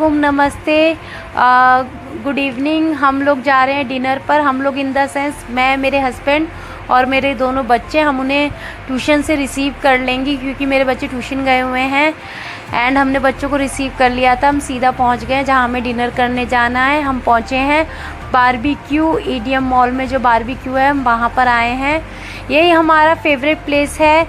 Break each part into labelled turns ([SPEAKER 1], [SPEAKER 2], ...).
[SPEAKER 1] नमस्ते, good evening. हम लोग जा रहे हैं डिनर पर। हम लोग इन द सेंस मैं, मेरे हस्बैंड और मेरे दोनों बच्चे, हम उन्हें ट्यूशन से रिसीव कर लेंगे क्योंकि मेरे बच्चे ट्यूशन गए हुए हैं। एंड हमने बच्चों को रिसीव कर लिया था। हम सीधा पहुंच गए जहां हमें डिनर करने जाना है। हम पहुंचे हैं बारबेक्यू ईडीएम मॉल में, जो बारबेक्यू है हम वहाँ पर आए हैं। यही हमारा फेवरेट प्लेस है।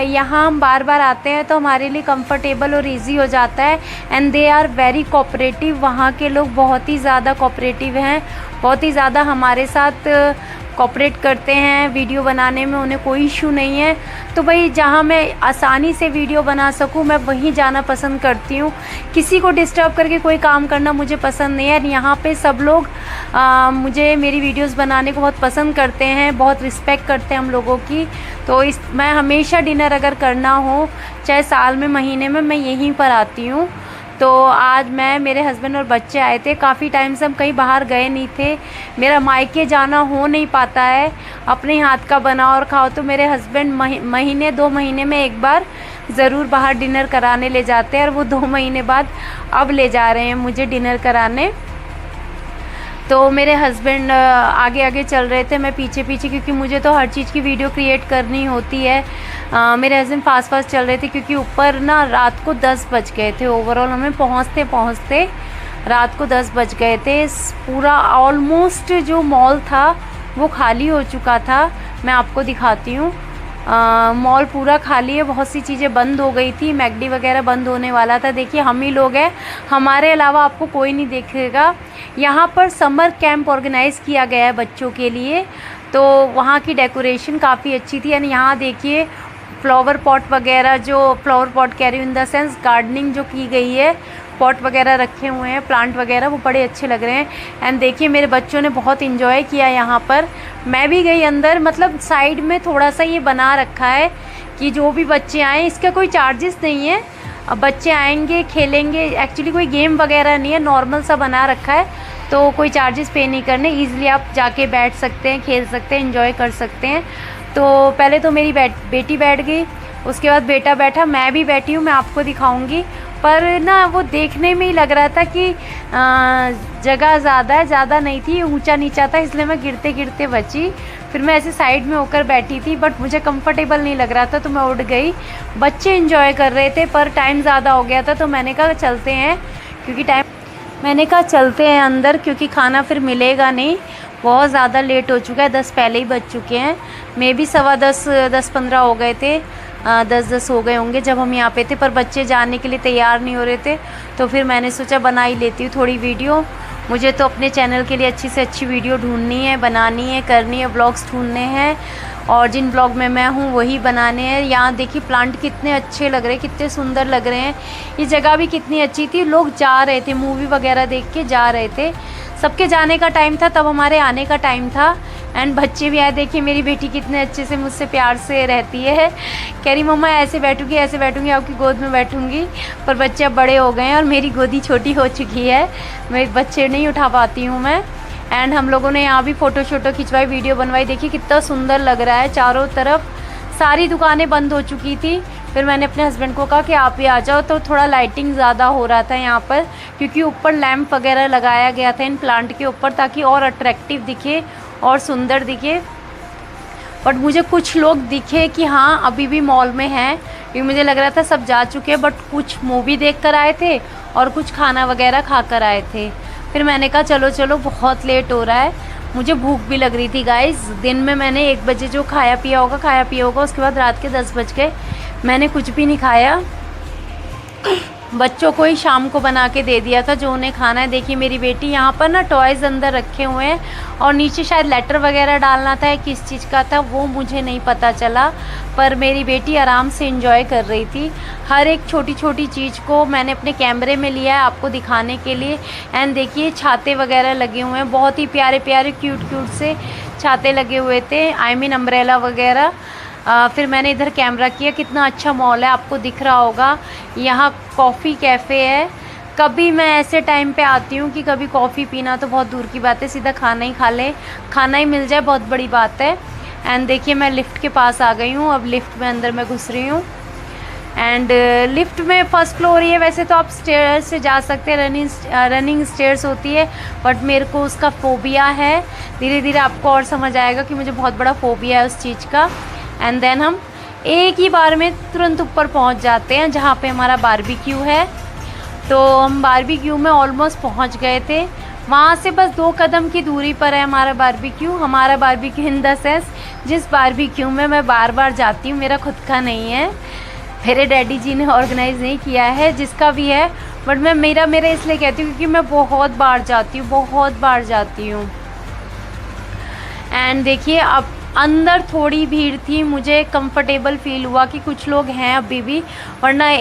[SPEAKER 1] यहाँ हम बार बार आते हैं तो हमारे लिए कंफर्टेबल और इजी हो जाता है। And they are very cooperative. वहाँ के लोग बहुत ही ज़्यादा कोऑपरेटिव हैं, बहुत ही ज़्यादा हमारे साथ कोऑपरेट करते हैं। वीडियो बनाने में उन्हें कोई इशू नहीं है। तो भाई जहाँ मैं आसानी से वीडियो बना सकूँ मैं वहीं जाना पसंद करती हूँ। किसी को डिस्टर्ब करके कोई काम करना मुझे पसंद नहीं है। यहाँ पे सब लोग मुझे मेरी वीडियोस बनाने को बहुत पसंद करते हैं, बहुत रिस्पेक्ट करते हैं हम लोगों की। तो मैं हमेशा डिनर अगर करना हो, चाहे साल में महीने में, मैं यहीं पर आती हूँ। तो आज मैं, मेरे हस्बैंड और बच्चे आए थे। काफ़ी टाइम से हम कहीं बाहर गए नहीं थे। मेरा मायके जाना हो नहीं पाता है। अपने हाथ का बनाओ और खाओ। तो मेरे हस्बैंड महीने 2 महीने में एक बार ज़रूर बाहर डिनर कराने ले जाते हैं, और वो 2 महीने बाद अब ले जा रहे हैं मुझे डिनर कराने। तो मेरे हस्बैंड आगे आगे चल रहे थे, मैं पीछे पीछे, क्योंकि मुझे तो हर चीज़ की वीडियो क्रिएट करनी होती है। मेरे हस्बैंड फास्ट फास्ट चल रहे थे क्योंकि ऊपर ना रात को 10 बज गए थे। ओवरऑल हमें पहुंचते पहुंचते रात को 10 बज गए थे। पूरा ऑलमोस्ट जो मॉल था वो खाली हो चुका था। मैं आपको दिखाती हूँ। मॉल पूरा खाली है। बहुत सी चीज़ें बंद हो गई थी। मैकडी वगैरह बंद होने वाला था। देखिए हम ही लोग हैं, हमारे अलावा आपको कोई नहीं देखेगा। यहाँ पर समर कैंप ऑर्गेनाइज़ किया गया है बच्चों के लिए। तो वहाँ की डेकोरेशन काफ़ी अच्छी थी। यानी यहाँ देखिए फ्लावर पॉट वगैरह, जो फ्लावर पॉट कह रही हूँ इन द सेंस गार्डनिंग जो की गई है, पॉट वगैरह रखे हुए हैं, प्लांट वगैरह, वो बड़े अच्छे लग रहे हैं। एंड देखिए मेरे बच्चों ने बहुत इन्जॉय किया यहाँ पर। मैं भी गई अंदर। मतलब साइड में थोड़ा सा ये बना रखा है कि जो भी बच्चे आएँ, इसका कोई चार्जेस नहीं है। अब बच्चे आएंगे, खेलेंगे। एक्चुअली कोई गेम वगैरह नहीं है, नॉर्मल सा बना रखा है। तो कोई चार्जेस पे नहीं करने, ईज़िली आप जाके बैठ सकते हैं, खेल सकते हैं, एंजॉय कर सकते हैं। तो पहले तो मेरी बेटी बैठ गई, उसके बाद बेटा बैठा, मैं भी बैठी हूँ। मैं आपको दिखाऊंगी। पर ना वो देखने में ही लग रहा था कि जगह ज़्यादा नहीं थी, ऊंचा नीचा था, इसलिए मैं गिरते गिरते बची। फिर मैं ऐसे साइड में होकर बैठी थी, बट मुझे कंफर्टेबल नहीं लग रहा था तो मैं उठ गई। बच्चे एंजॉय कर रहे थे पर टाइम ज़्यादा हो गया था, तो मैंने कहा चलते हैं, चलते हैं अंदर, क्योंकि खाना फिर मिलेगा नहीं। बहुत ज़्यादा लेट हो चुका है, 10 पहले ही बज चुके हैं। मे भी 10:15 हो गए थे, 10 हो गए होंगे जब हम यहाँ पे थे। पर बच्चे जाने के लिए तैयार नहीं हो रहे थे, तो फिर मैंने सोचा बना ही लेती हूँ थोड़ी वीडियो। मुझे तो अपने चैनल के लिए अच्छी से अच्छी वीडियो ढूंढनी है, बनानी है, करनी है, ब्लॉग्स ढूंढने हैं, और जिन ब्लॉग में मैं हूँ वही बनाने हैं। यहाँ देखिए प्लांट कितने अच्छे लग रहे हैं, कितने सुंदर लग रहे हैं। ये जगह भी कितनी अच्छी थी। लोग जा रहे थे, मूवी वगैरह देख के जा रहे थे। सबके जाने का टाइम था, तब हमारे आने का टाइम था। एंड बच्चे भी आए। देखिए मेरी बेटी कितने अच्छे से मुझसे प्यार से रहती है। कह रही मम्मा ऐसे बैठूंगी, आपकी गोद में बैठूंगी। पर बच्चे अब बड़े हो गए हैं और मेरी गोदी छोटी हो चुकी है, मैं बच्चे नहीं उठा पाती हूँ मैं। एंड हम लोगों ने यहाँ भी फ़ोटो शोटो खिंचवाई, वीडियो बनवाई। देखिए कितना सुंदर लग रहा है। चारों तरफ सारी दुकानें बंद हो चुकी थी। फिर मैंने अपने हस्बैंड को कहा कि आप भी आ जाओ। तो थोड़ा लाइटिंग ज़्यादा हो रहा था यहाँ पर, क्योंकि ऊपर लैंप वगैरह लगाया गया था इन प्लांट के ऊपर, ताकि और अट्रैक्टिव दिखे और सुंदर दिखे। बट मुझे कुछ लोग दिखे कि हाँ अभी भी मॉल में हैं, क्योंकि मुझे लग रहा था सब जा चुके हैं। बट कुछ मूवी देख कर आए थे और कुछ खाना वगैरह खा कर आए थे। फिर मैंने कहा चलो बहुत लेट हो रहा है। मुझे भूख भी लग रही थी गाइस। दिन में मैंने 1 बजे जो खाया पिया होगा, उसके बाद रात के 10 बज गए, मैंने कुछ भी नहीं खाया। बच्चों को ही शाम को बना के दे दिया था जो उन्हें खाना है। देखिए मेरी बेटी यहाँ पर ना टॉयज़ अंदर रखे हुए हैं, और नीचे शायद लेटर वगैरह डालना था, किस चीज़ का था वो मुझे नहीं पता चला। पर मेरी बेटी आराम से एंजॉय कर रही थी। हर एक छोटी छोटी चीज़ को मैंने अपने कैमरे में लिया है आपको दिखाने के लिए। एंड देखिए छाते वगैरह लगे हुए हैं, बहुत ही प्यारे प्यारे क्यूट से छाते लगे हुए थे, आई मीन अम्ब्रेला वगैरह। फिर मैंने इधर कैमरा किया। कितना अच्छा मॉल है, आपको दिख रहा होगा। यहाँ कॉफ़ी कैफ़े है। कभी मैं ऐसे टाइम पे आती हूँ कि कभी कॉफ़ी पीना तो बहुत दूर की बात है, सीधा खाना ही खा लें, खाना ही मिल जाए बहुत बड़ी बात है। एंड देखिए मैं लिफ्ट के पास आ गई हूँ। अब लिफ्ट में अंदर मैं घुस रही हूँ। एंड लिफ्ट में फर्स्ट फ्लोर ही है। वैसे तो आप स्टेयर से जा सकते हैं, रनिंग स्टेयर्स होती है, बट मेरे को उसका फोबिया है। धीरे धीरे आपको और समझ आएगा कि मुझे बहुत बड़ा फोबिया है उस चीज़ का। एंड देन हम एक ही बार में तुरंत ऊपर पहुंच जाते हैं जहाँ पे हमारा बारबेक्यू है। तो हम बारबेक्यू में ऑलमोस्ट पहुंच गए थे। वहाँ से बस 2 कदम की दूरी पर है हमारा बारबेक्यू। हमारा बारबेक्यू इन द सेंस जिस बारबेक्यू में मैं बार बार जाती हूँ, मेरा खुद का नहीं है, मेरे डैडी जी ने ऑर्गेनाइज़ नहीं किया है, जिसका भी है, बट मैं मेरा इसलिए कहती हूँ क्योंकि मैं बहुत बार जाती हूँ। एंड देखिए अब अंदर थोड़ी भीड़ थी, मुझे कंफर्टेबल फील हुआ कि कुछ लोग हैं अभी भी, वरना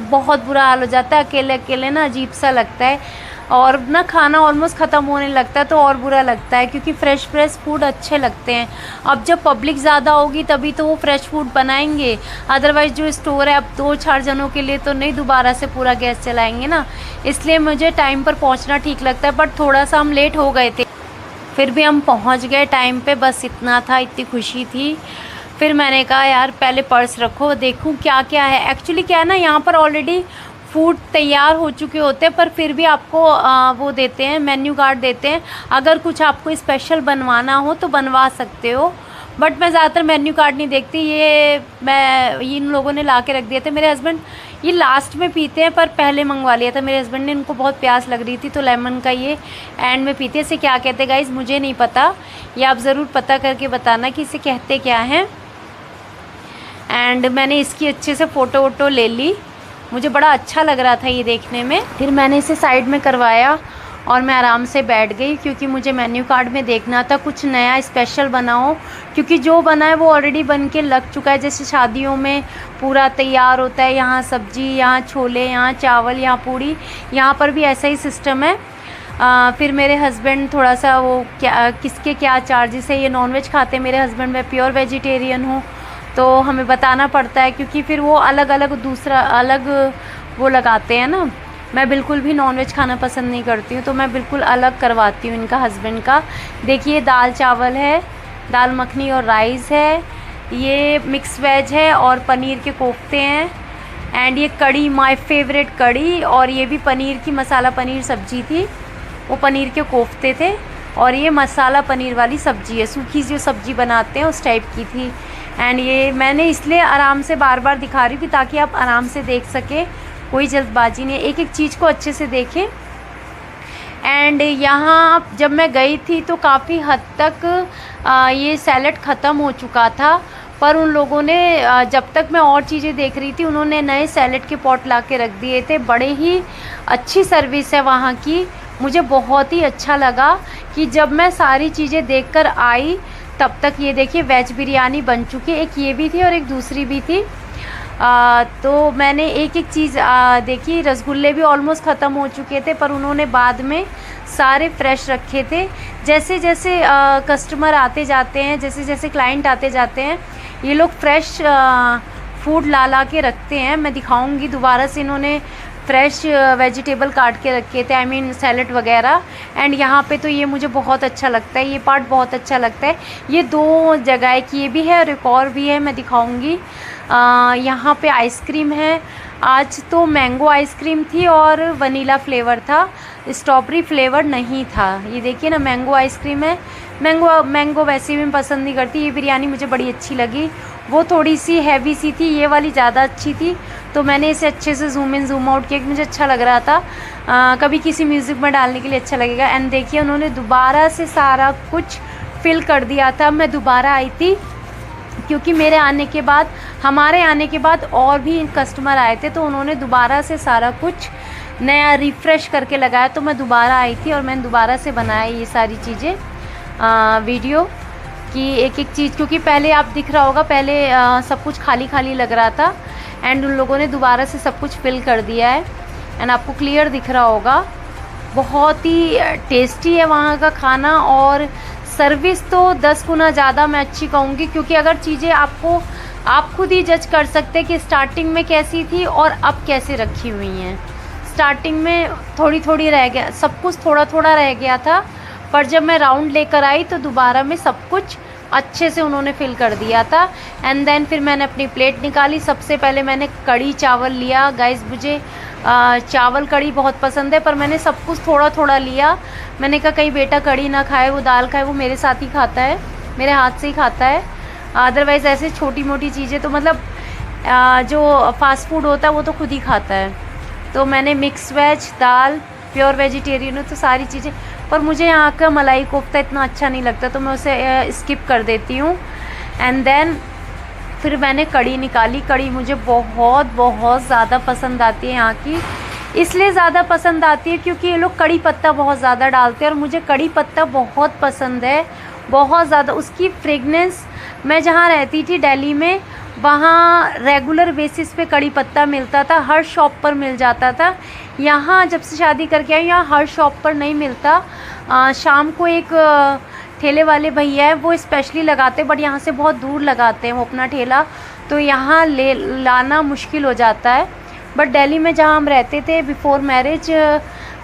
[SPEAKER 1] बहुत बुरा हाल हो जाता है। अकेले अकेले ना अजीब सा लगता है, और ना खाना ऑलमोस्ट ख़त्म होने लगता है तो और बुरा लगता है, क्योंकि फ्रेश फूड अच्छे लगते हैं। अब जब पब्लिक ज़्यादा होगी तभी तो वो फ्रेश फूड बनाएंगे, अदरवाइज़ जो स्टोर है अब 2-4 जनों के लिए तो नहीं दोबारा से पूरा गैस चलाएंगे ना। इसलिए मुझे टाइम पर पहुंचना ठीक लगता है, बट थोड़ा सा हम लेट हो गए थे, फिर भी हम पहुंच गए टाइम पे। बस इतना था, इतनी खुशी थी। फिर मैंने कहा यार पहले पर्स रखो, देखूं क्या क्या है। एक्चुअली क्या है ना, यहाँ पर ऑलरेडी फूड तैयार हो चुके होते हैं, पर फिर भी आपको वो देते हैं, मेन्यू कार्ड देते हैं। अगर कुछ आपको स्पेशल बनवाना हो तो बनवा सकते हो, बट मैं ज़्यादातर मेन्यू कार्ड नहीं देखती। ये इन लोगों ने ला के रख दिए थे। मेरे हस्बैंड ये लास्ट में पीते हैं, पर पहले मंगवा लिया था मेरे हस्बैंड ने, इनको बहुत प्यास लग रही थी तो लेमन का ये एंड में पीते। इसे क्या कहते गाइस मुझे नहीं पता, ये आप ज़रूर पता करके बताना कि इसे कहते क्या हैं। एंड मैंने इसकी अच्छे से फ़ोटो वोटो ले ली, मुझे बड़ा अच्छा लग रहा था ये देखने में। फिर मैंने इसे साइड में करवाया और मैं आराम से बैठ गई, क्योंकि मुझे मेन्यू कार्ड में देखना था कुछ नया स्पेशल बनाओ, क्योंकि जो बना है वो ऑलरेडी बन के लग चुका है। जैसे शादियों में पूरा तैयार होता है, यहाँ सब्जी, यहाँ छोले, यहाँ चावल, यहाँ पूड़ी, यहाँ पर भी ऐसा ही सिस्टम है। फिर मेरे हस्बैंड थोड़ा सा वो किसके क्या चार्जेस है, ये नॉनवेज खाते हैं मेरे हस्बैंड, मैं प्योर वेजिटेरियन हूँ, तो हमें बताना पड़ता है, क्योंकि फिर वो अलग वो लगाते हैं ना। मैं बिल्कुल भी नॉनवेज खाना पसंद नहीं करती हूँ, तो मैं बिल्कुल अलग करवाती हूँ इनका हस्बैंड का। देखिए दाल चावल है, दाल मखनी और राइस है, ये मिक्स वेज है और पनीर के कोफ्ते हैं। एंड ये कड़ी, माय फेवरेट कड़ी, और ये भी पनीर की मसाला पनीर सब्जी थी, वो पनीर के कोफ्ते थे, और ये मसाला पनीर वाली सब्जी है, सूखी जो सब्जी बनाते हैं उस टाइप की थी। एंड ये मैंने इसलिए आराम से बार बार दिखा रही हूँ कि ताकि आप आराम से देख सकें, कोई जल्दबाजी नहीं, एक एक चीज़ को अच्छे से देखें। एंड यहाँ जब मैं गई थी तो काफ़ी हद तक ये सैलेड ख़त्म हो चुका था, पर उन लोगों ने जब तक मैं और चीज़ें देख रही थी उन्होंने नए सैलेड के पॉट ला के रख दिए थे। बड़े ही अच्छी सर्विस है वहाँ की, मुझे बहुत ही अच्छा लगा कि जब मैं सारी चीज़ें देखकर आई तब तक ये देखिए वेज बिरयानी बन चुकी है, एक ये भी थी और एक दूसरी भी थी। तो मैंने एक एक चीज़ देखी। रसगुल्ले भी ऑलमोस्ट ख़त्म हो चुके थे, पर उन्होंने बाद में सारे फ्रेश रखे थे। जैसे जैसे कस्टमर आते जाते हैं, जैसे जैसे क्लाइंट आते जाते हैं, ये लोग फ्रेश फूड ला के रखते हैं। मैं दिखाऊंगी दोबारा से, इन्होंने फ्रेश वेजिटेबल काट के रखे थे, आई मीन सैलड वगैरह। एंड यहाँ पे तो ये मुझे बहुत अच्छा लगता है, ये पार्ट बहुत अच्छा लगता है। ये 2 जगह की ये भी है और एक और भी है, मैं दिखाऊंगी। यहाँ पे आइसक्रीम है, आज तो मैंगो आइसक्रीम थी और वनीला फ्लेवर था, स्ट्रॉबेरी फ्लेवर नहीं था। ये देखिए ना मैंगो आइसक्रीम है। मैंगो वैसे भी मैं पसंद नहीं करती। ये बिरयानी मुझे बड़ी अच्छी लगी, वो थोड़ी सी हैवी सी थी, ये वाली ज़्यादा अच्छी थी, तो मैंने इसे अच्छे से जूम इन जूम आउट किया, मुझे अच्छा लग रहा था। कभी किसी म्यूज़िक में डालने के लिए अच्छा लगेगा। एंड देखिए उन्होंने दोबारा से सारा कुछ फिल कर दिया था। मैं दोबारा आई थी क्योंकि मेरे आने के बाद, हमारे आने के बाद और भी कस्टमर आए थे, तो उन्होंने दोबारा से सारा कुछ नया रिफ़्रेश करके लगाया, तो मैं दोबारा आई थी और मैंने दोबारा से बनाया ये सारी चीज़ें वीडियो की एक एक चीज़, क्योंकि पहले आप दिख रहा होगा, पहले सब कुछ खाली खाली लग रहा था एंड उन लोगों ने दोबारा से सब कुछ फिल कर दिया है। एंड आपको क्लियर दिख रहा होगा, बहुत ही टेस्टी है वहाँ का खाना, और सर्विस तो 10 गुना ज़्यादा मैं अच्छी कहूँगी, क्योंकि अगर चीज़ें आप खुद ही जज कर सकते हैं कि स्टार्टिंग में कैसी थी और अब कैसे रखी हुई हैं। स्टार्टिंग में थोड़ी थोड़ी रह गया, सब कुछ थोड़ा थोड़ा रह गया था, पर जब मैं राउंड लेकर आई तो दोबारा में सब कुछ अच्छे से उन्होंने फिल कर दिया था। एंड देन फिर मैंने अपनी प्लेट निकाली। सबसे पहले मैंने कड़ी चावल लिया। गाइस मुझे चावल कड़ी बहुत पसंद है, पर मैंने सब कुछ थोड़ा थोड़ा लिया। मैंने कहा कहीं बेटा कड़ी ना खाए, वो दाल खाए, वो मेरे साथ ही खाता है, मेरे हाथ से ही खाता है। अदरवाइज़ ऐसे छोटी मोटी चीज़ें तो मतलब जो फास्ट फूड होता है वो तो खुद ही खाता है। तो मैंने मिक्स वेज, दाल, प्योर वेजिटेरियन हो तो सारी चीज़ें, पर मुझे यहाँ का मलाई कोफ्ता इतना अच्छा नहीं लगता तो मैं उसे स्किप कर देती हूँ। एंड देन फिर मैंने कड़ी निकाली। कड़ी मुझे बहुत बहुत ज़्यादा पसंद आती है यहाँ की। इसलिए ज़्यादा पसंद आती है क्योंकि ये लोग कड़ी पत्ता बहुत ज़्यादा डालते हैं और मुझे कड़ी पत्ता बहुत पसंद है, बहुत ज़्यादा। उसकी फ्रेगनेंस, मैं जहाँ रहती थी दिल्ली में, वहाँ रेगुलर बेसिस पे कड़ी पत्ता मिलता था, हर शॉप पर मिल जाता था। यहाँ जब से शादी करके आई, यहाँ हर शॉप पर नहीं मिलता। शाम को एक ठेले वाले भैया है, वो स्पेशली लगाते, बट यहाँ से बहुत दूर लगाते हैं वो अपना ठेला, तो यहाँ ले लाना मुश्किल हो जाता है। बट दिल्ली में जहाँ हम रहते थे बिफ़ोर मैरिज,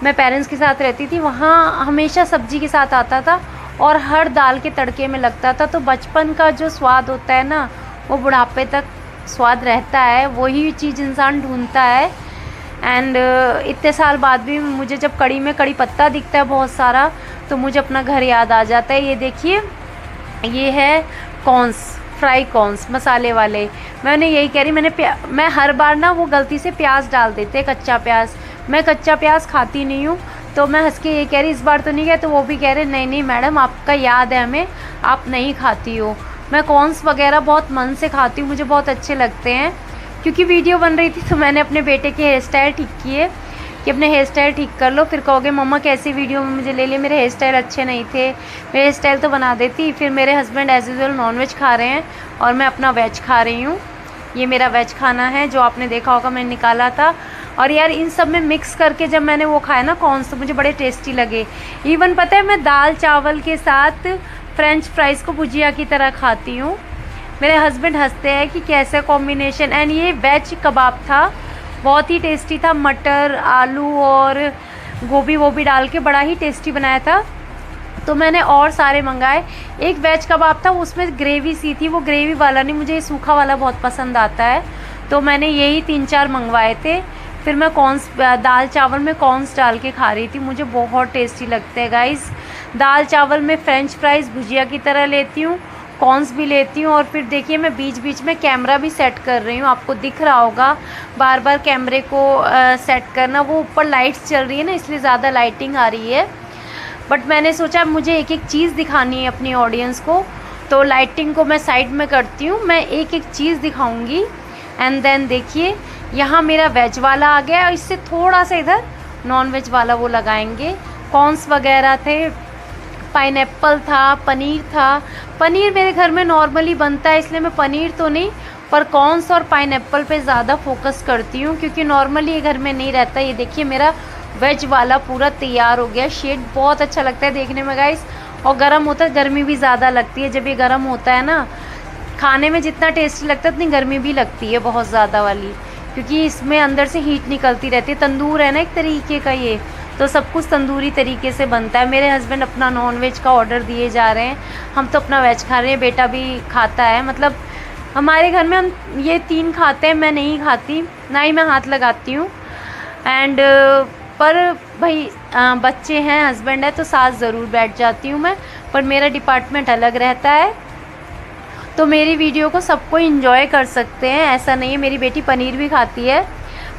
[SPEAKER 1] मैं पेरेंट्स के साथ रहती थी, वहाँ हमेशा सब्जी के साथ आता था और हर दाल के तड़के में लगता था। तो बचपन का जो स्वाद होता है ना, वो बुढ़ापे तक स्वाद रहता है, वही चीज़ इंसान ढूंढता है। एंड इतने साल बाद भी मुझे जब कड़ी में कड़ी पत्ता दिखता है बहुत सारा, तो मुझे अपना घर याद आ जाता है। ये देखिए, ये है कॉर्न्स, फ्राई कॉर्न्स मसाले वाले। मैंने यही कह रही, मैं हर बार ना वो गलती से प्याज डाल देते, कच्चा प्याज। मैं कच्चा प्याज खाती नहीं हूँ, तो मैं हंस के ये कह रही इस बार तो नहीं गया, तो वो भी कह रहे नहीं नहीं मैडम, आपका याद है हमें, आप नहीं खाती हो। मैं कॉर्न्स वगैरह बहुत मन से खाती हूँ, मुझे बहुत अच्छे लगते हैं। क्योंकि वीडियो बन रही थी तो मैंने अपने बेटे के हेयर स्टाइल ठीक किए कि अपने हेयर स्टाइल ठीक कर लो, फिर कहोगे मम्मा कैसी वीडियो में मुझे ले लिए, मेरे हेयर स्टाइल अच्छे नहीं थे। मेरे हेयर स्टाइल तो बना देती। फिर मेरे हस्बैंड एज यूजुअल नॉनवेज खा रहे हैं और मैं अपना वेज खा रही हूँ। ये मेरा वेज खाना है जो आपने देखा होगा, मैंने निकाला था। और यार इन सब में मिक्स करके जब मैंने वो खाया ना कॉर्न्स, तो मुझे बड़े टेस्टी लगे। इवन पता है, मैं दाल चावल के साथ फ्रेंच फ्राइज़ को भुजिया की तरह खाती हूँ। मेरे हस्बैंड हंसते हैं कि कैसे कॉम्बिनेशन। एंड ये वेज कबाब था, बहुत ही टेस्टी था। मटर, आलू और गोभी वो भी डाल के बड़ा ही टेस्टी बनाया था। तो मैंने और सारे मंगाए। एक वेज कबाब था, उसमें ग्रेवी सी थी, वो ग्रेवी वाला नहीं, मुझे सूखा वाला बहुत पसंद आता है, तो मैंने यही 3-4 मंगवाए थे। फिर मैं कॉर्न्स, दाल चावल में कॉर्न्स डाल के खा रही थी, मुझे बहुत टेस्टी लगते हैं गाइस। दाल चावल में फ्रेंच फ्राइज़ भुजिया की तरह लेती हूँ, कॉर्न्स भी लेती हूँ। और फिर देखिए, मैं बीच बीच में कैमरा भी सेट कर रही हूँ, आपको दिख रहा होगा बार बार कैमरे को सेट करना। वो ऊपर लाइट्स चल रही है ना, इसलिए ज़्यादा लाइटिंग आ रही है। बट मैंने सोचा मुझे एक एक चीज़ दिखानी है अपनी ऑडियंस को, तो लाइटिंग को मैं साइड में करती हूँ, मैं एक एक चीज़ दिखाऊँगी। एंड देन देखिए, यहाँ मेरा वेज वाला आ गया, इससे थोड़ा सा इधर नॉन वेज वाला वो लगाएंगे। कॉर्न्स वगैरह थे, पाइनएप्पल था, पनीर था। पनीर मेरे घर में नॉर्मली बनता है, इसलिए मैं पनीर तो नहीं, पर कॉर्न्स और पाइनएप्पल पे ज़्यादा फोकस करती हूँ, क्योंकि नॉर्मली ये घर में नहीं रहता। ये देखिए, मेरा वेज वाला पूरा तैयार हो गया। शेड बहुत अच्छा लगता है देखने में गाइस, और गर्म होता है, गर्मी भी ज़्यादा लगती है जब ये गर्म होता है ना। खाने में जितना टेस्टी लगता है उतनी गर्मी भी लगती है बहुत ज़्यादा वाली, क्योंकि इसमें अंदर से हीट निकलती रहती है। तंदूर है ना एक तरीके का ये, तो सब कुछ तंदूरी तरीके से बनता है। मेरे हस्बैंड अपना नॉन वेज का ऑर्डर दिए जा रहे हैं, हम तो अपना वेज खा रहे हैं, बेटा भी खाता है। मतलब हमारे घर में हम ये 3 खाते हैं, मैं नहीं खाती, ना ही मैं हाथ लगाती हूँ। एंड पर भाई बच्चे हैं, हस्बैंड है, तो साथ ज़रूर बैठ जाती हूँ मैं, पर मेरा डिपार्टमेंट अलग रहता है, तो मेरी वीडियो को सबको एंजॉय कर सकते हैं, ऐसा नहीं है। मेरी बेटी पनीर भी खाती है।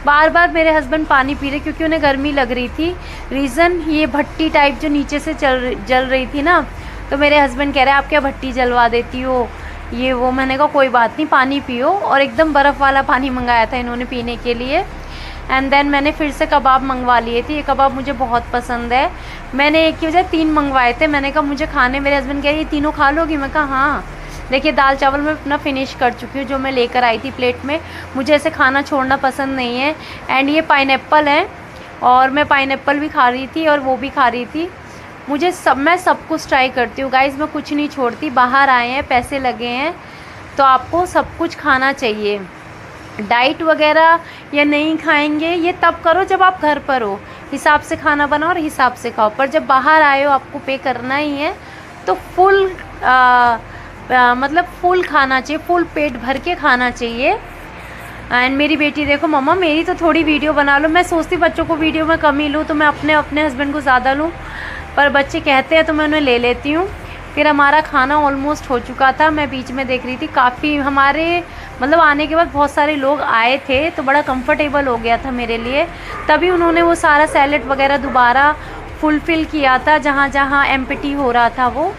[SPEAKER 1] बार बार मेरे हस्बैंड पानी पी रहे क्योंकि उन्हें गर्मी लग रही थी। रीज़न ये भट्टी टाइप जो नीचे से जल रही थी ना, तो मेरे हस्बैंड कह रहे हैं आप क्या भट्टी जलवा देती हो, ये वो। मैंने कहा कोई बात नहीं, पानी पियो। और एकदम बर्फ़ वाला पानी मंगाया था इन्होंने पीने के लिए। एंड देन मैंने फिर से कबाब मंगवा लिए थे। ये कबाब मुझे बहुत पसंद है, मैंने एक की बजाय 3 मंगवाए थे। मैंने कहा मुझे खाने, मेरे हस्बैंड कह रहे ये तीनों खा लोगी, मैं कहा हाँ। देखिए, दाल चावल मैं अपना फिनिश कर चुकी हूँ जो मैं लेकर आई थी प्लेट में, मुझे ऐसे खाना छोड़ना पसंद नहीं है। एंड ये पाइनएप्पल है, और मैं पाइनएप्पल भी खा रही थी और वो भी खा रही थी। मैं सब कुछ ट्राई करती हूँ गाइज़, मैं कुछ नहीं छोड़ती। बाहर आए हैं, पैसे लगे हैं, तो आपको सब कुछ खाना चाहिए। डाइट वगैरह या नहीं खाएंगे, ये तब करो जब आप घर पर हो, हिसाब से खाना बनाओ और हिसाब से खाओ। पर जब बाहर आए हो, आपको पे करना ही है, तो फुल मतलब फुल खाना चाहिए, फुल पेट भर के खाना चाहिए। एंड मेरी बेटी देखो, मम्मा मेरी तो थोड़ी वीडियो बना लो। मैं सोचती बच्चों को वीडियो में कम ही लूँ, तो मैं अपने हस्बैंड को ज़्यादा लूँ, पर बच्चे कहते हैं तो मैं उन्हें ले लेती हूँ। फिर हमारा खाना ऑलमोस्ट हो चुका था। मैं बीच में देख रही थी, काफ़ी हमारे मतलब आने के बाद बहुत सारे लोग आए थे, तो बड़ा कंफर्टेबल हो गया था मेरे लिए। तभी उन्होंने वो सारा सैलेड वगैरह दोबारा फुलफ़िल किया था जहाँ जहाँ एम्प्टी हो रहा था वो।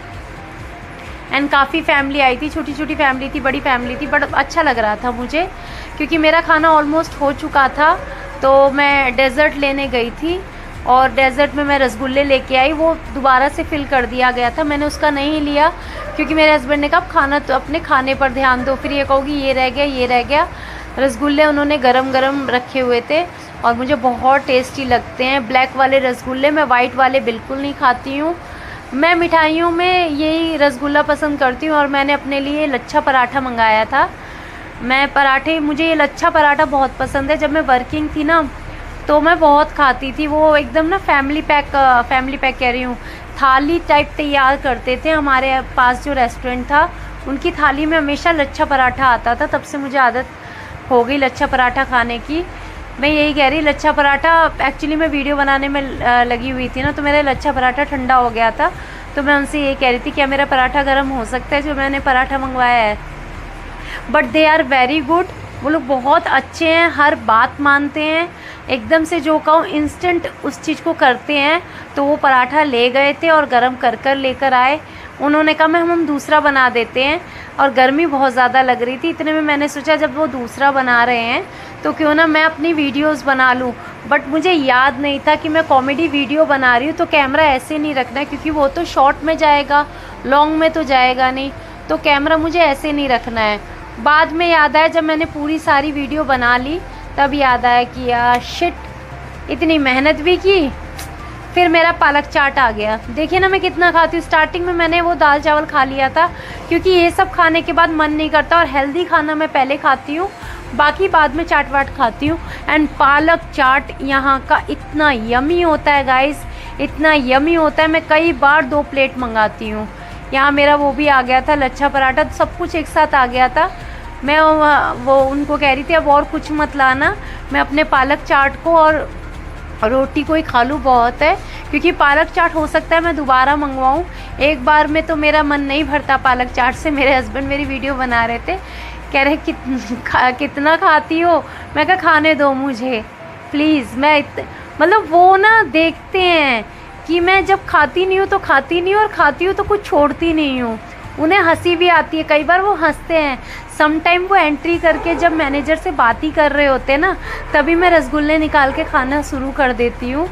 [SPEAKER 1] एंड काफ़ी फैमिली आई थी, छोटी छोटी फैमिली थी, बड़ी फैमिली थी, बट अच्छा लग रहा था मुझे, क्योंकि मेरा खाना ऑलमोस्ट हो चुका था। तो मैं डेज़र्ट लेने गई थी, और डेज़र्ट में मैं रसगुल्ले लेके आई, वो दोबारा से फिल कर दिया गया था। मैंने उसका नहीं लिया, क्योंकि मेरे हस्बैंड ने कहा खाना तो अपने खाने पर ध्यान दो, फिर ये कहोगी ये रह गया ये रह गया। रसगुल्ले उन्होंने गरम गरम रखे हुए थे, और मुझे बहुत टेस्टी लगते हैं ब्लैक वाले रसगुल्ले। मैं वाइट वाले बिल्कुल नहीं खाती हूँ। मैं मिठाइयों में यही रसगुल्ला पसंद करती हूँ। और मैंने अपने लिए लच्छा पराठा मंगाया था। मुझे ये लच्छा पराठा बहुत पसंद है। जब मैं वर्किंग थी ना, तो मैं बहुत खाती थी। वो एकदम ना फैमिली पैक कह रही हूँ, थाली टाइप तैयार करते थे। हमारे पास जो रेस्टोरेंट था, उनकी थाली में हमेशा लच्छा पराठा आता था। तब से मुझे आदत हो गई लच्छा पराठा खाने की। मैं यही कह रही, लच्छा पराठा एक्चुअली मैं वीडियो बनाने में लगी हुई थी ना, तो मेरा लच्छा पराठा ठंडा हो गया था। तो मैं उनसे यही कह रही थी, क्या मेरा पराठा गर्म हो सकता है जो मैंने पराठा मंगवाया है। But they are very good. वो लोग बहुत अच्छे हैं, हर बात मानते हैं, एकदम से जो कहूँ इंस्टेंट उस चीज़ को करते हैं। तो वो पराठा ले गए थे और गरम कर कर लेकर आए। उन्होंने कहा मैं हम दूसरा बना देते हैं, और गर्मी बहुत ज़्यादा लग रही थी। इतने में मैंने सोचा जब वो दूसरा बना रहे हैं तो क्यों ना मैं अपनी वीडियोस बना लूँ। बट मुझे याद नहीं था कि मैं कॉमेडी वीडियो बना रही हूँ, तो कैमरा ऐसे नहीं रखना है, क्योंकि वो तो शॉर्ट में जाएगा, लॉन्ग में तो जाएगा नहीं। तो कैमरा मुझे ऐसे नहीं रखना है। बाद में याद आया, जब मैंने पूरी सारी वीडियो बना ली, तब याद आया कि यार शिट, इतनी मेहनत भी की। फिर मेरा पालक चाट आ गया। देखिए ना मैं कितना खाती हूँ। स्टार्टिंग में मैंने वो दाल चावल खा लिया था, क्योंकि ये सब खाने के बाद मन नहीं करता, और हेल्दी खाना मैं पहले खाती हूँ, बाकी बाद में चाट वाट खाती हूँ। एंड पालक चाट यहाँ का इतना यमी होता है गाइस, इतना यमी होता है। मैं कई बार 2 प्लेट मंगाती हूँ। यहाँ मेरा वो भी आ गया था, लच्छा पराठा, सब कुछ एक साथ आ गया था। मैं वो उनको कह रही थी अब और कुछ मत लाना, मैं अपने पालक चाट को और रोटी को ही खा लूँ, बहुत है। क्योंकि पालक चाट हो सकता है मैं दोबारा मंगवाऊँ। एक बार में तो मेरा मन नहीं भरता पालक चाट से। मेरे हस्बैंड मेरी वीडियो बना रहे थे, कह रहे कितना खाती हो। मैं कहा खाने दो मुझे प्लीज़। मतलब वो ना देखते हैं कि मैं जब खाती नहीं हूँ तो खाती नहीं हूँ, और खाती हूँ तो कुछ छोड़ती नहीं हूँ। उन्हें हंसी भी आती है, कई बार वो हंसते हैं। सम टाइम वो एंट्री करके जब मैनेजर से बात ही कर रहे होते हैं ना, तभी मैं रसगुल्ले निकाल के खाना शुरू कर देती हूँ।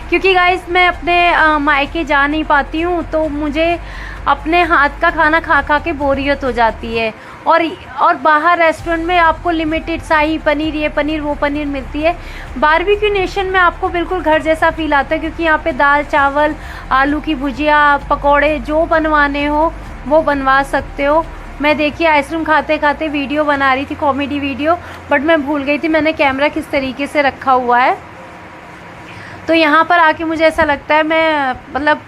[SPEAKER 1] क्योंकि गाइस मैं अपने मायके जा नहीं पाती हूँ, तो मुझे अपने हाथ का खाना खा खा के बोरियत हो जाती है। और बाहर रेस्टोरेंट में आपको लिमिटेड शाही पनीर, ये पनीर वो पनीर मिलती है। बारबेक्यू नेशन में आपको बिल्कुल घर जैसा फील आता है, क्योंकि यहाँ पे दाल चावल, आलू की भुजिया, पकौड़े जो बनवाने हो वो बनवा सकते हो। मैं देखिए आइसक्रीम खाते खाते वीडियो बना रही थी, कॉमेडी वीडियो, बट मैं भूल गई थी मैंने कैमरा किस तरीके से रखा हुआ है। तो यहाँ पर आके मुझे ऐसा लगता है मैं मतलब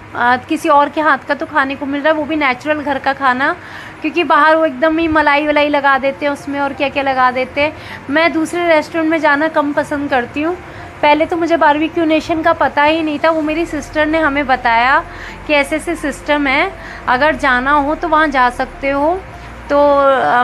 [SPEAKER 1] किसी और के हाथ का तो खाने को मिल रहा है, वो भी नेचुरल घर का खाना। क्योंकि बाहर वो एकदम ही मलाई वलाई लगा देते हैं उसमें, और क्या क्या लगा देते हैं। मैं दूसरे रेस्टोरेंट में जाना कम पसंद करती हूँ। पहले तो मुझे बारबेक्यू नेशन का पता ही नहीं था, वो मेरी सिस्टर ने हमें बताया कि ऐसे ऐसे सिस्टम है, अगर जाना हो तो वहाँ जा सकते हो। तो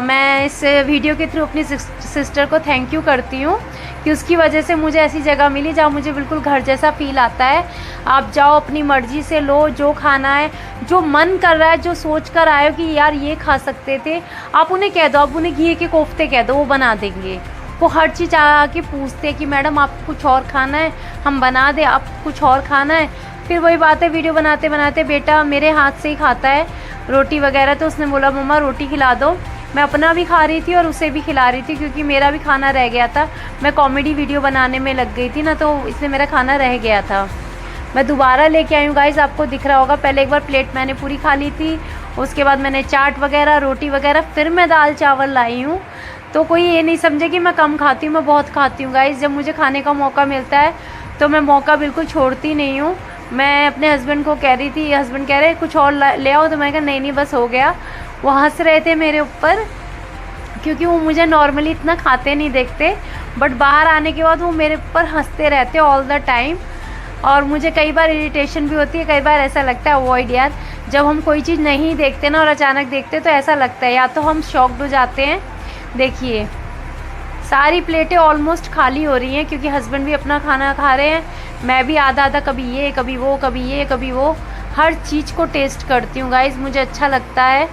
[SPEAKER 1] मैं इस वीडियो के थ्रू अपनी सिस्टर को थैंक यू करती हूँ कि उसकी वजह से मुझे ऐसी जगह मिली जहाँ मुझे बिल्कुल घर जैसा फ़ील आता है। आप जाओ अपनी मर्ज़ी से लो, जो खाना है, जो मन कर रहा है, जो सोच कर आए हो कि यार ये खा सकते थे, आप उन्हें कह दो, आप उन्हें घी के कोफ्ते कह दो, वो बना देंगे। वो हर चीज़ आके पूछते हैं कि मैडम आपको कुछ और खाना है, हम बना दें, आप कुछ और खाना है। फिर वही बात है, वीडियो बनाते बनाते बेटा मेरे हाथ से ही खाता है रोटी वगैरह, तो उसने बोला मम्मा रोटी खिला दो। मैं अपना भी खा रही थी और उसे भी खिला रही थी, क्योंकि मेरा भी खाना रह गया था। मैं कॉमेडी वीडियो बनाने में लग गई थी ना, तो इसलिए मेरा खाना रह गया था। मैं दोबारा लेके आई हूँ गाइस, आपको दिख रहा होगा। पहले एक बार प्लेट मैंने पूरी खा ली थी, उसके बाद मैंने चाट वगैरह, रोटी वगैरह, फिर मैं दाल चावल लाई हूँ। तो कोई ये नहीं समझे कि मैं कम खाती हूँ, मैं बहुत खाती हूँ गाइस। जब मुझे खाने का मौका मिलता है तो मैं मौका बिल्कुल छोड़ती नहीं हूँ। मैं अपने हस्बैंड को कह रही थी, हस्बैंड कह रहे कुछ और ले आओ, तो मैं कहा नहीं बस हो गया। वो हंस रहे थे मेरे ऊपर, क्योंकि वो मुझे नॉर्मली इतना खाते नहीं देखते, बट बाहर आने के बाद वो मेरे ऊपर हंसते रहते ऑल द टाइम। और मुझे कई बार इरिटेशन भी होती है, कई बार ऐसा लगता है अवॉइड यार, जब हम कोई चीज़ नहीं देखते ना और अचानक देखते तो ऐसा लगता है या तो हम शॉक्ड हो जाते हैं। देखिए सारी प्लेटें ऑलमोस्ट खाली हो रही हैं, क्योंकि हस्बैंड भी अपना खाना खा रहे हैं, मैं भी आधा आधा, कभी ये कभी वो, कभी ये कभी वो, हर चीज़ को टेस्ट करती हूँ गाइज़, मुझे अच्छा लगता है।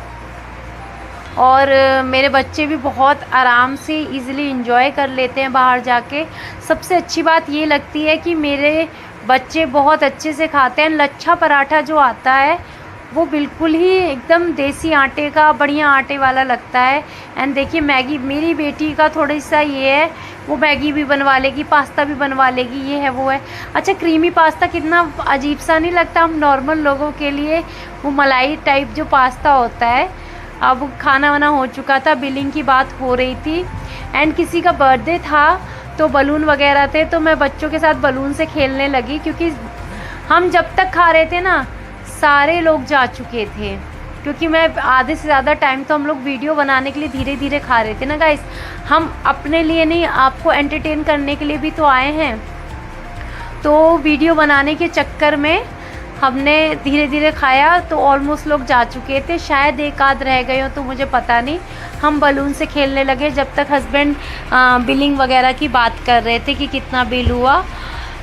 [SPEAKER 1] और मेरे बच्चे भी बहुत आराम से इजीली इंजॉय कर लेते हैं बाहर जाके। सबसे अच्छी बात ये लगती है कि मेरे बच्चे बहुत अच्छे से खाते हैं। लच्छा पराठा जो आता है वो बिल्कुल ही एकदम देसी आटे का, बढ़िया आटे वाला लगता है। एंड देखिए मैगी, मेरी बेटी का थोड़ा सा ये है, वो मैगी भी बनवा लेगी, पास्ता भी बनवा लेगी, ये है वो है। अच्छा क्रीमी पास्ता कितना अजीब सा नहीं लगता हम नॉर्मल लोगों के लिए, वो मलाई टाइप जो पास्ता होता है। अब खाना वाना हो चुका था, बिलिंग की बात हो रही थी एंड किसी का बर्थडे था तो बलून वगैरह थे, तो मैं बच्चों के साथ बलून से खेलने लगी, क्योंकि हम जब तक खा रहे थे ना सारे लोग जा चुके थे, क्योंकि मैं आधे से ज़्यादा टाइम तो हम लोग वीडियो बनाने के लिए धीरे धीरे खा रहे थे ना गाइस। हम अपने लिए नहीं, आपको एंटरटेन करने के लिए भी तो आए हैं। तो वीडियो बनाने के चक्कर में हमने धीरे धीरे खाया, तो ऑलमोस्ट लोग जा चुके थे, शायद एक आध रह गए हो तो मुझे पता नहीं। हम बलून से खेलने लगे जब तक हस्बैंड बिलिंग वगैरह की बात कर रहे थे कि कितना बिल हुआ।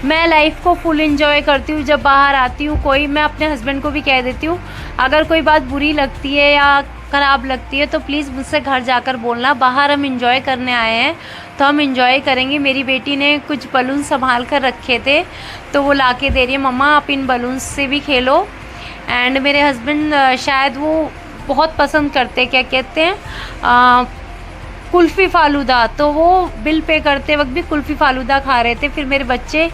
[SPEAKER 1] मैं लाइफ को फुल एंजॉय करती हूँ। जब बाहर आती हूँ कोई, मैं अपने हस्बैंड को भी कह देती हूँ अगर कोई बात बुरी लगती है या ख़राब लगती है तो प्लीज़ मुझसे घर जाकर बोलना, बाहर हम इंजॉय करने आए हैं तो हम इंजॉय करेंगे। मेरी बेटी ने कुछ बलून संभाल कर रखे थे तो वो ला के दे रही है, मम्मा आप इन बलून्स से भी खेलो। एंड मेरे हस्बैंड शायद वो बहुत पसंद करते, क्या कहते हैं, कुल्फ़ी फ़ालूदा, तो वो बिल पे करते वक्त भी कुल्फ़ी फ़ालूदा खा रहे थे। फिर मेरे बच्चे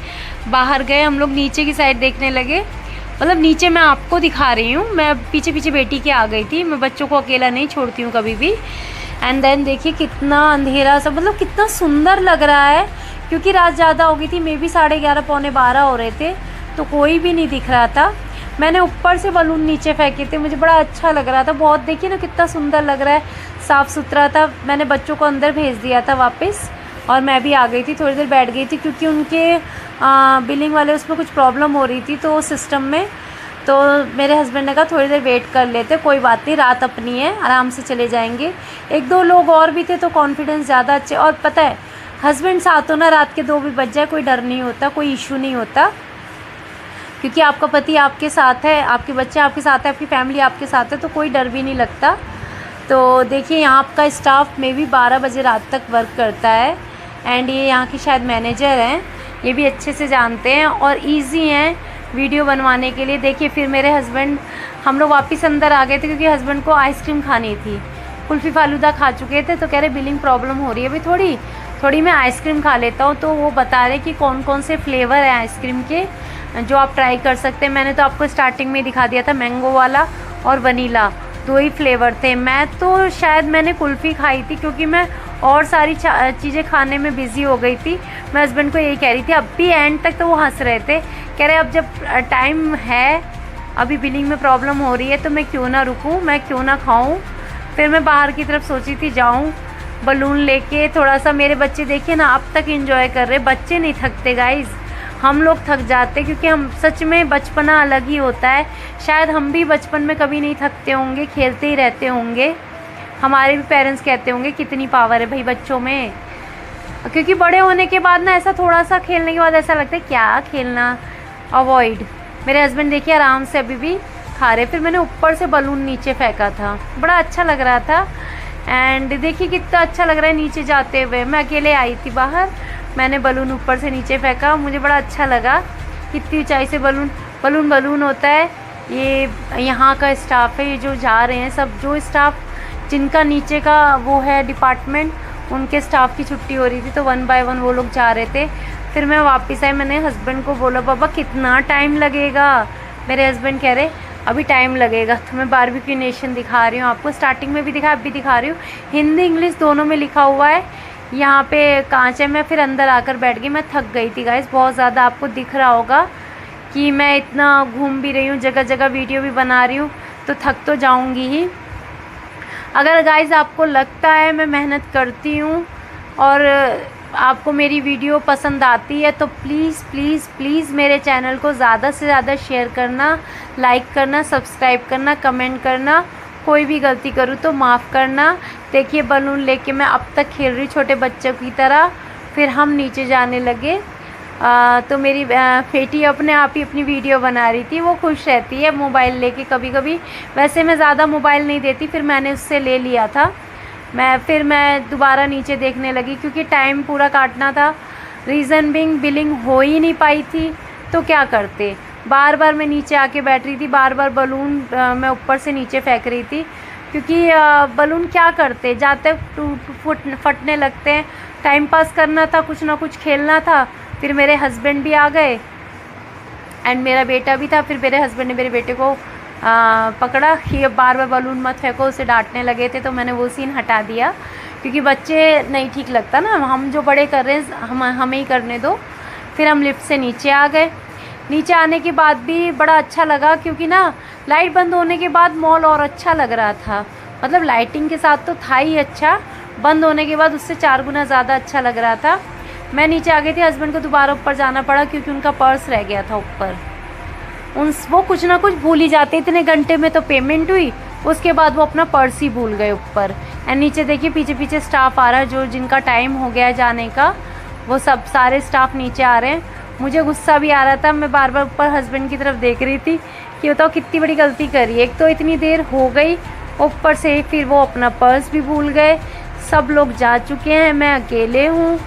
[SPEAKER 1] बाहर गए, हम लोग नीचे की साइड देखने लगे, मतलब नीचे मैं आपको दिखा रही हूँ, मैं पीछे पीछे बेटी के आ गई थी, मैं बच्चों को अकेला नहीं छोड़ती हूँ कभी भी। एंड देन देखिए कितना अंधेरा सा, मतलब कितना सुंदर लग रहा है, क्योंकि रात ज़्यादा हो गई थी, मे भी 11:30 पौने 12 हो रहे थे, तो कोई भी नहीं दिख रहा था। मैंने ऊपर से बलून नीचे फेंके थे, मुझे बड़ा अच्छा लग रहा था बहुत। देखिए ना कितना सुंदर लग रहा है, साफ़ सुथरा था। मैंने बच्चों को अंदर भेज दिया था वापस और मैं भी आ गई थी, थोड़ी देर बैठ गई थी, क्योंकि उनके बिलिंग वाले उसमें कुछ प्रॉब्लम हो रही थी तो सिस्टम में। तो मेरे हस्बैंड ने कहा थोड़ी देर वेट कर लेते, कोई बात नहीं, रात अपनी है, आराम से चले जाएंगे। एक दो लोग और भी थे तो कॉन्फिडेंस ज़्यादा अच्छे। और पता है हस्बैंड साथ हो ना, रात के 2 भी बज जाए कोई डर नहीं होता, कोई इशू नहीं होता, क्योंकि आपका पति आपके साथ है, आपके बच्चे आपके साथ है, आपकी फैमिली आपके साथ है, तो कोई डर भी नहीं लगता। तो देखिए यहाँ का स्टाफ में भी 12 बजे रात तक वर्क करता है एंड ये यहाँ की शायद मैनेजर हैं, ये भी अच्छे से जानते हैं और इजी हैं वीडियो बनवाने के लिए। देखिए फिर मेरे हस्बैंड, हम लोग वापस अंदर आ गए थे क्योंकि हस्बैंड को आइसक्रीम खानी थी, कुल्फ़ी फ़ालूदा खा चुके थे, तो कह रहे बिलिंग प्रॉब्लम हो रही है, अभी थोड़ी मैं आइसक्रीम खा लेता हूँ। तो वो बता रहे कि कौन कौन से फ्लेवर हैं आइसक्रीम के जो आप ट्राई कर सकते हैं। मैंने तो आपको स्टार्टिंग में दिखा दिया था, मैंगो वाला और वनीला, 2 ही फ्लेवर थे। मैं तो शायद मैंने कुल्फ़ी खाई थी क्योंकि मैं और सारी चीज़ें खाने में बिज़ी हो गई थी। मैं हस्बैंड को यही कह रही थी, अब भी एंड तक तो वो हंस रहे थे, कह रहे अब जब टाइम है, अभी बिलिंग में प्रॉब्लम हो रही है तो मैं क्यों ना रुकूं, मैं क्यों ना खाऊं। फिर मैं बाहर की तरफ सोची थी जाऊं बलून लेके थोड़ा सा। मेरे बच्चे देखिए ना अब तक एंजॉय कर रहे, बच्चे नहीं थकते गाइज़, हम लोग थक जाते, क्योंकि हम सच में बचपना अलग ही होता है। शायद हम भी बचपन में कभी नहीं थकते होंगे, खेलते ही रहते होंगे। हमारे भी पेरेंट्स कहते होंगे कितनी पावर है भाई बच्चों में, क्योंकि बड़े होने के बाद ना ऐसा थोड़ा सा खेलने के बाद ऐसा लगता है क्या खेलना, अवॉइड। मेरे हस्बैंड देखिए आराम से अभी भी खा रहे। फिर मैंने ऊपर से बलून नीचे फेंका था, बड़ा अच्छा लग रहा था। एंड देखिए कितना अच्छा लग रहा है नीचे जाते हुए। मैं अकेले आई थी बाहर, मैंने बलून ऊपर से नीचे फेंका, मुझे बड़ा अच्छा लगा। कितनी ऊंचाई से बलून होता है। ये यहाँ का स्टाफ है, ये जो जा रहे हैं सब, जो स्टाफ जिनका नीचे का वो है डिपार्टमेंट, उनके स्टाफ की छुट्टी हो रही थी तो 1 बाय 1 वो लोग जा रहे थे। फिर मैं वापस आई, मैंने हस्बैंड को बोला पापा कितना टाइम लगेगा। मेरे हस्बैंड कह रहे अभी टाइम लगेगा। तो मैं बारबेक्यू नेशन दिखा रही हूँ आपको, स्टार्टिंग में भी दिखा, अब भी दिखा रही हूँ। हिंदी इंग्लिश दोनों में लिखा हुआ है। यहाँ पे कांच है। मैं फिर अंदर आकर बैठ गई, मैं थक गई थी गाइस बहुत ज़्यादा। आपको दिख रहा होगा कि मैं इतना घूम भी रही हूँ, जगह जगह वीडियो भी बना रही हूँ, तो थक तो जाऊँगी ही। अगर गाइज़ आपको लगता है मैं मेहनत करती हूँ और आपको मेरी वीडियो पसंद आती है तो प्लीज़ प्लीज़ प्लीज़ मेरे चैनल को ज़्यादा से ज़्यादा शेयर करना, लाइक करना, सब्सक्राइब करना, कमेंट करना। कोई भी गलती करूँ तो माफ़ करना। देखिए बलून लेके मैं अब तक खेल रही छोटे बच्चों की तरह। फिर हम नीचे जाने लगे तो मेरी बेटी अपने आप ही अपनी वीडियो बना रही थी। वो खुश रहती है मोबाइल लेके कभी कभी, वैसे मैं ज़्यादा मोबाइल नहीं देती, फिर मैंने उससे ले लिया था। फिर मैं दोबारा नीचे देखने लगी क्योंकि टाइम पूरा काटना था। रीज़न बिंग बिलिंग हो ही नहीं पाई थी तो क्या करते। बार बार मैं नीचे आके बैठ रही थी, बार बार बलून मैं ऊपर से नीचे फेंक रही थी क्योंकि बलून क्या करते, जाते फटने लगते हैं। टाइम पास करना था, कुछ ना कुछ खेलना था। फिर मेरे हस्बैंड भी आ गए एंड मेरा बेटा भी था। फिर मेरे हस्बैंड ने मेरे बेटे को पकड़ा कि ये बार बार बलून मत फेंको, उसे डांटने लगे थे। तो मैंने वो सीन हटा दिया क्योंकि बच्चे नहीं ठीक लगता ना, हम जो बड़े कर रहे हैं हमें ही करने दो। फिर हम लिफ्ट से नीचे आ गए। नीचे आने के बाद भी बड़ा अच्छा लगा क्योंकि ना लाइट बंद होने के बाद मॉल और अच्छा लग रहा था। मतलब लाइटिंग के साथ तो था ही अच्छा, बंद होने के बाद उससे 4 गुना ज़्यादा अच्छा लग रहा था। मैं नीचे आ गई थी, हस्बैंड को दोबारा ऊपर जाना पड़ा क्योंकि उनका पर्स रह गया था ऊपर। वो कुछ ना कुछ भूल ही जाते, इतने घंटे में तो पेमेंट हुई, उसके बाद वो अपना पर्स ही भूल गए ऊपर। एंड नीचे देखिए पीछे पीछे स्टाफ आ रहा है, जो जिनका टाइम हो गया है जाने का, वो सब सारे स्टाफ नीचे आ रहे हैं। मुझे गुस्सा भी आ रहा था, मैं बार बार ऊपर हस्बैंड की तरफ देख रही थी कि बताओ कितनी बड़ी गलती करी। एक तो इतनी देर हो गई, ऊपर से फिर वो अपना पर्स भी भूल गए। सब लोग जा चुके हैं, मैं अकेले हूँ।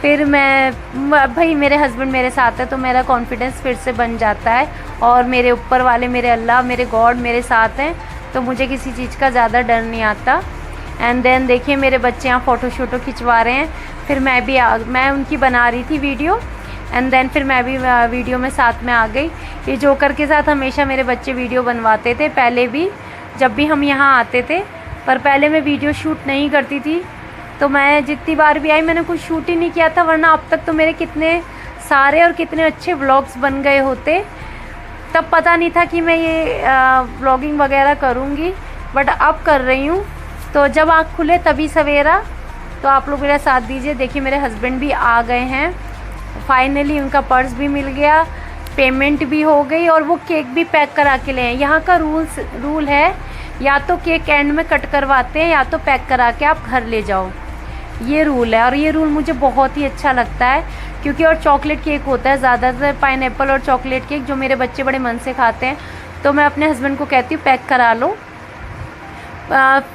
[SPEAKER 1] फिर भाई मेरे हस्बैंड मेरे साथ है तो मेरा कॉन्फिडेंस फिर से बन जाता है और मेरे ऊपर वाले, मेरे अल्लाह, मेरे गॉड मेरे साथ हैं तो मुझे किसी चीज़ का ज़्यादा डर नहीं आता। एंड देन देखिए मेरे बच्चे यहाँ फ़ोटो खिंचवा रहे हैं। फिर मैं उनकी बना रही थी वीडियो एंड देन फिर मैं भी वीडियो में साथ में आ गई। ये जोकर के साथ हमेशा मेरे बच्चे वीडियो बनवाते थे पहले भी, जब भी हम यहाँ आते थे। पर पहले मैं वीडियो शूट नहीं करती थी, तो मैं जितनी बार भी आई मैंने कुछ शूट ही नहीं किया था, वरना अब तक तो मेरे कितने सारे और कितने अच्छे व्लॉग्स बन गए होते। तब पता नहीं था कि मैं ये व्लॉगिंग वगैरह करूँगी, बट अब कर रही हूँ। तो जब आँख खुले तभी सवेरा, तो आप लोग मेरा साथ दीजिए। देखिए मेरे हस्बैंड भी आ गए हैं, फाइनली उनका पर्स भी मिल गया, पेमेंट भी हो गई और वो केक भी पैक करा के ले आए। यहाँ का रूल है या तो केक एंड में कट करवाते हैं या तो पैक करा के आप घर ले जाओ, ये रूल है। और ये रूल मुझे बहुत ही अच्छा लगता है क्योंकि और चॉकलेट केक होता है ज़्यादातर, पाइनएप्पल और चॉकलेट केक, जो मेरे बच्चे बड़े मन से खाते हैं। तो मैं अपने हस्बैंड को कहती हूँ पैक करा लो,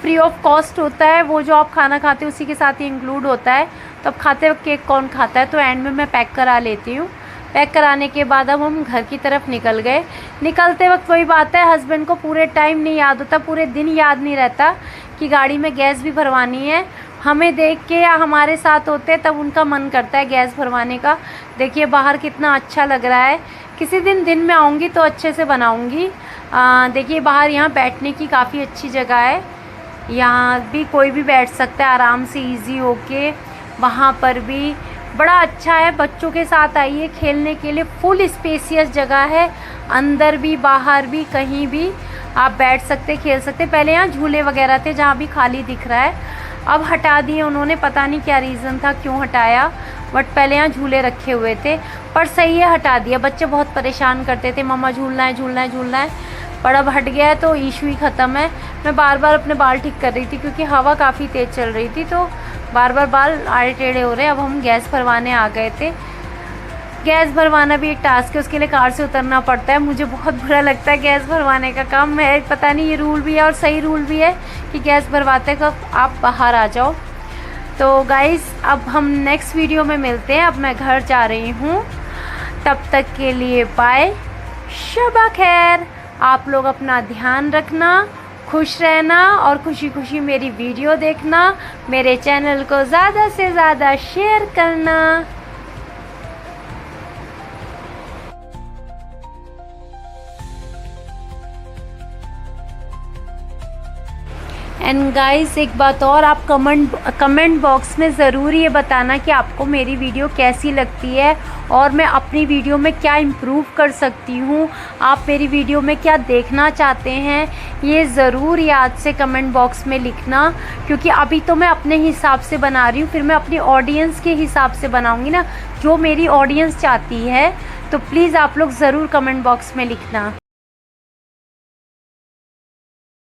[SPEAKER 1] फ्री ऑफ कॉस्ट होता है, वो जो आप खाना खाते हैं उसी के साथ ही इंक्लूड होता है। तो अब खाते वक्त केक कौन खाता है, तो एंड में मैं पैक करा लेती हूँ। पैक कराने के बाद अब हम घर की तरफ निकल गए। निकलते वक्त वही बात है, हस्बैंड को पूरे टाइम नहीं याद होता, पूरे दिन याद नहीं रहता कि गाड़ी में गैस भी भरवानी है। हमें देख के या हमारे साथ होते तब उनका मन करता है गैस भरवाने का। देखिए बाहर कितना अच्छा लग रहा है। किसी दिन में आऊँगी तो अच्छे से बनाऊँगी। देखिए बाहर यहाँ बैठने की काफ़ी अच्छी जगह है, यहाँ भी कोई भी बैठ सकता है आराम से ईजी होके। वहाँ पर भी बड़ा अच्छा है, बच्चों के साथ आइए खेलने के लिए, फुल स्पेसियस जगह है, अंदर भी बाहर भी कहीं भी आप बैठ सकते खेल सकते। पहले यहाँ झूले वगैरह थे जहाँ भी खाली दिख रहा है, अब हटा दिए उन्होंने, पता नहीं क्या रीज़न था क्यों हटाया, बट पहले यहाँ झूले रखे हुए थे। पर सही है हटा दिया, बच्चे बहुत परेशान करते थे मम्मा झूलना है झूलना है झूलना है, पर अब हट गया है तो इशू ही ख़त्म है। मैं बार बार अपने बाल ठीक कर रही थी क्योंकि हवा काफ़ी तेज़ चल रही थी, तो बार बार बाल आड़े टेढ़े हो रहे। अब हम गैस भरवाने आ गए थे। गैस भरवाना भी एक टास्क है, उसके लिए कार से उतरना पड़ता है। मुझे बहुत बुरा लगता है गैस भरवाने का काम है, पता नहीं ये रूल भी है और सही रूल भी है कि गैस भरवाते वक्त आप बाहर आ जाओ। तो गाइस अब हम नेक्स्ट वीडियो में मिलते हैं। अब मैं घर जा रही हूँ, तब तक के लिए बाय, शबा खैर। आप लोग अपना ध्यान रखना, खुश रहना और खुशी खुशी मेरी वीडियो देखना। मेरे चैनल को ज़्यादा से ज़्यादा शेयर करना। एंड गाइस एक बात और, आप कमेंट बॉक्स में ज़रूर ये बताना कि आपको मेरी वीडियो कैसी लगती है और मैं अपनी वीडियो में क्या इम्प्रूव कर सकती हूँ, आप मेरी वीडियो में क्या देखना चाहते हैं, ये ज़रूर याद से कमेंट बॉक्स में लिखना। क्योंकि अभी तो मैं अपने हिसाब से बना रही हूँ, फिर मैं अपनी ऑडियंस के हिसाब से बनाऊँगी ना, जो मेरी ऑडियंस चाहती है। तो प्लीज़ आप लोग ज़रूर कमेंट बॉक्स में लिखना।